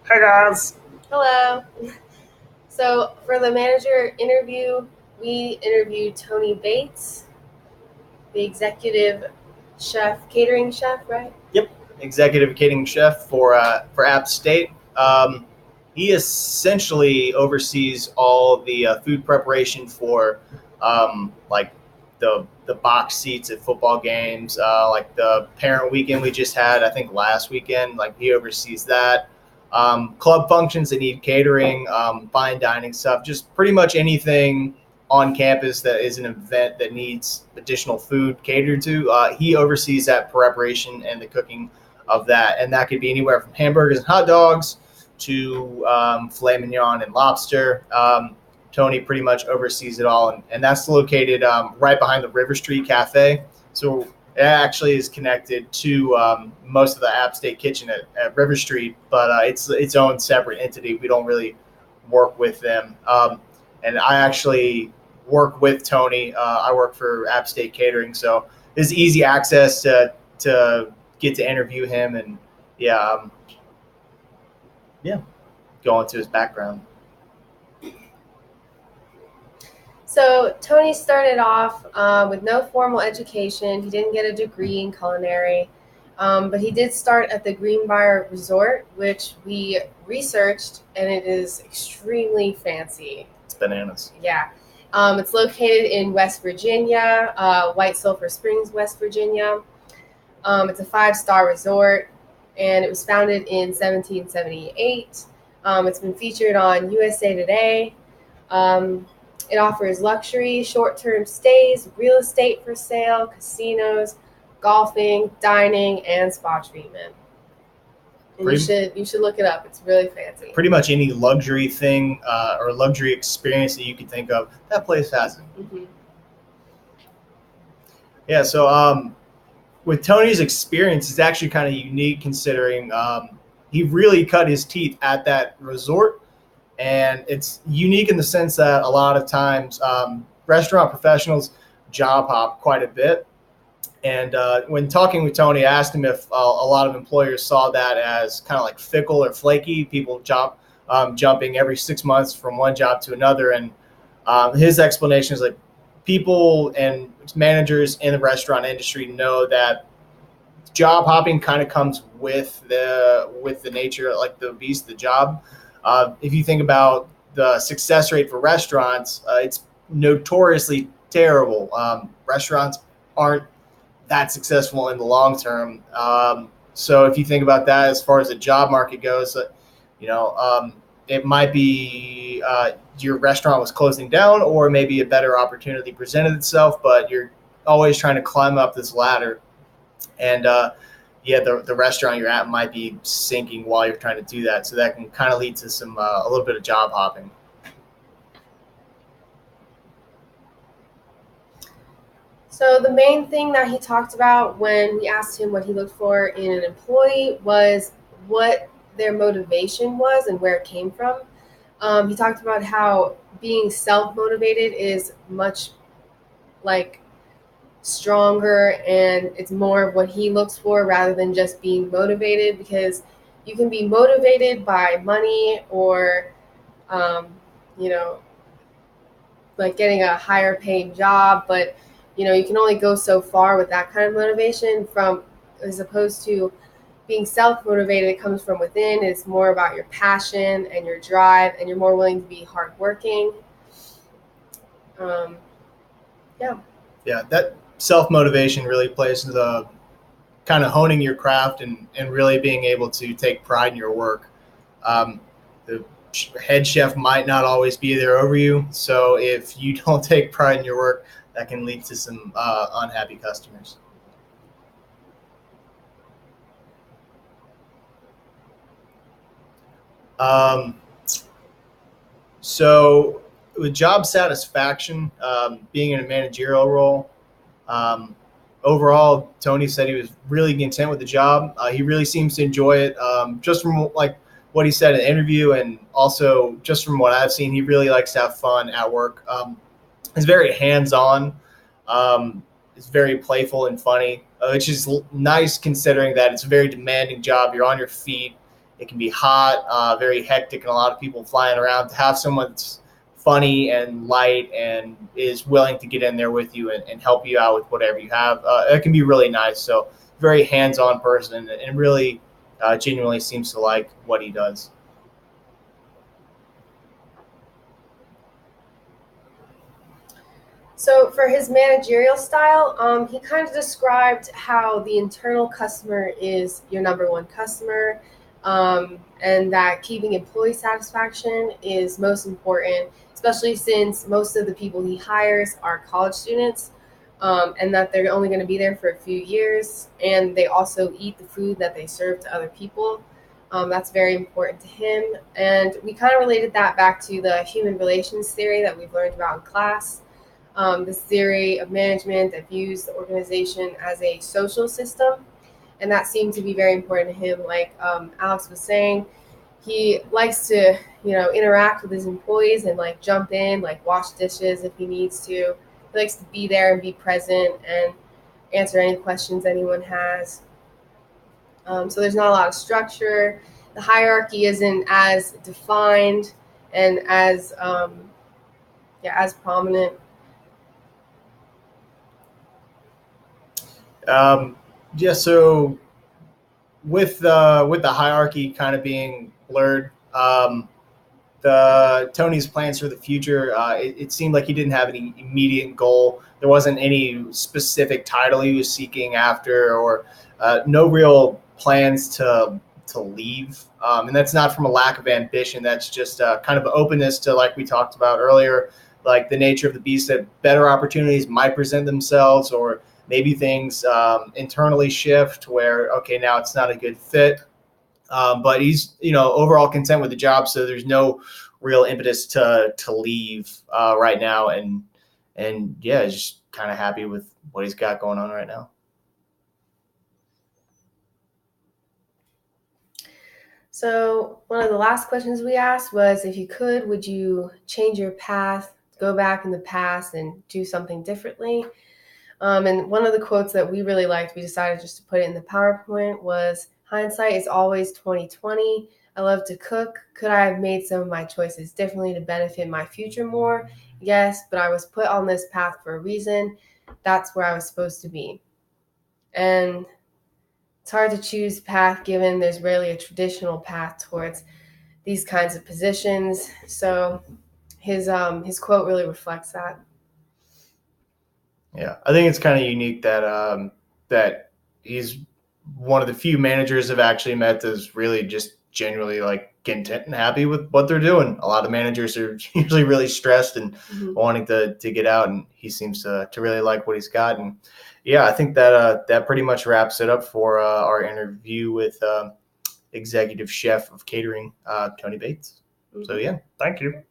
Hey guys. Hello. So for the manager interview, we interviewed Tony Bates, the executive chef, catering chef, right? Yep, executive catering chef for App State. He essentially oversees all the food preparation for like the box seats at football games, like the parent weekend we just had. I think last weekend, like he oversees that. Club functions that need catering, fine dining stuff, just pretty much anything on campus that is an event that needs additional food catered to. He oversees that preparation and the cooking of that, and that could be anywhere from hamburgers and hot dogs to filet mignon and lobster. Tony pretty much oversees it all, and that's located right behind the River Street Cafe. So it actually is connected to most of the App State Kitchen at River Street, but it's its own separate entity. We don't really work with them. And I actually work with Tony. I work for App State Catering, so there's easy access to get to interview him and yeah, yeah, go into his background. So Tony started off with no formal education. He didn't get a degree in culinary, but he did start at the Greenbrier Resort, which we researched, and it is extremely fancy. It's bananas. Yeah. It's located in West Virginia, White Sulphur Springs, West Virginia. It's a five-star resort, and it was founded in 1778. It's been featured on USA Today. Um, it offers luxury, short-term stays, real estate for sale, casinos, golfing, dining, and spa treatment. And you Pretty, should look it up. It's really fancy. pretty much any luxury thing or luxury experience that you could think of, that place has it. Mm-hmm. Yeah, so with Tony's experience, it's actually kind of unique considering he really cut his teeth at that resort. And it's unique in the sense that a lot of times restaurant professionals job hop quite a bit. And when talking with Tony, I asked him if a lot of employers saw that as kind of like fickle or flaky, people jumping every 6 months from one job to another. And his explanation is like people and managers in the restaurant industry know that job hopping kind of comes with the nature, like the beast of the job. If you think about the success rate for restaurants, it's notoriously terrible. Restaurants aren't that successful in the long term. So if you think about that as far as the job market goes, you know, it might be your restaurant was closing down, or maybe a better opportunity presented itself, but you're always trying to climb up this ladder. And yeah, the restaurant you're at might be sinking while you're trying to do that. So that can kind of lead to some a little bit of job hopping. So the main thing that he talked about when we asked him what he looked for in an employee was what their motivation was and where it came from. He talked about how being self-motivated is much like stronger, and it's more of what he looks for rather than just being motivated, because you can be motivated by money or um, you know like getting a higher paying job, but you can only go so far with that kind of motivation, from as opposed to being self motivated. It comes from within. It's more about your passion and your drive, and you're more willing to be hardworking. um, yeah. Yeah, that self motivation really plays into the kind of honing your craft and really being able to take pride in your work. The head chef might not always be there over you. So if you don't take pride in your work, that can lead to some unhappy customers. Um, so with job satisfaction, being in a managerial role, um, overall, Tony said he was really content with the job. He really seems to enjoy it. Just from like what he said in the interview, and also just from what I've seen, he really likes to have fun at work. He's very hands-on. It's very playful and funny, which is nice considering that it's a very demanding job. You're on your feet, It can be hot, very hectic, and a lot of people flying around. To have someone that's funny and light and is willing to get in there with you and help you out with whatever you have, it can be really nice. So very hands-on person, and really genuinely seems to like what he does. So for his managerial style, he kind of described how the internal customer is your number one customer, and that keeping employee satisfaction is most important, especially since most of the people he hires are college students, and that they're only going to be there for a few years, and they also eat the food that they serve to other people. That's very important to him. And we kind of related that back to the human relations theory that we've learned about in class. This theory of management that views the organization as a social system, and that seemed to be very important to him. Like Alex was saying, he likes to, interact with his employees and like jump in, like wash dishes if he needs to. He likes to be there and be present and answer any questions anyone has. So there's not a lot of structure. The hierarchy isn't as defined and as prominent. So with the hierarchy kind of being blurred, the Tony's plans for the future, it seemed like he didn't have any immediate goal. There wasn't any specific title he was seeking after, or no real plans to leave. And that's not from a lack of ambition. That's just kind of an openness to, like we talked about earlier, like the nature of the beast, that better opportunities might present themselves, or maybe things internally shift where, okay, now it's not a good fit. But he's, overall content with the job. So there's no real impetus to leave right now. And yeah, just kind of happy with what he's got going on right now. So one of the last questions we asked was, if you could, would you change your path, go back in the past and do something differently? And one of the quotes that we really liked, we decided just to put it in the PowerPoint, was, hindsight is always 20/20. I love to cook. Could I have made some of my choices differently to benefit my future more? Yes, but I was put on this path for a reason. That's where I was supposed to be. And it's hard to choose path given there's rarely a traditional path towards these kinds of positions. So his quote really reflects that. Yeah, I think it's kind of unique that that he's one of the few managers I've actually met that's really just genuinely like content and happy with what they're doing. A lot of managers are usually really stressed and wanting to get out, and he seems to really like what he's got. And yeah, I think that that pretty much wraps it up for our interview with executive chef of catering, Tony Bates. So yeah, thank you.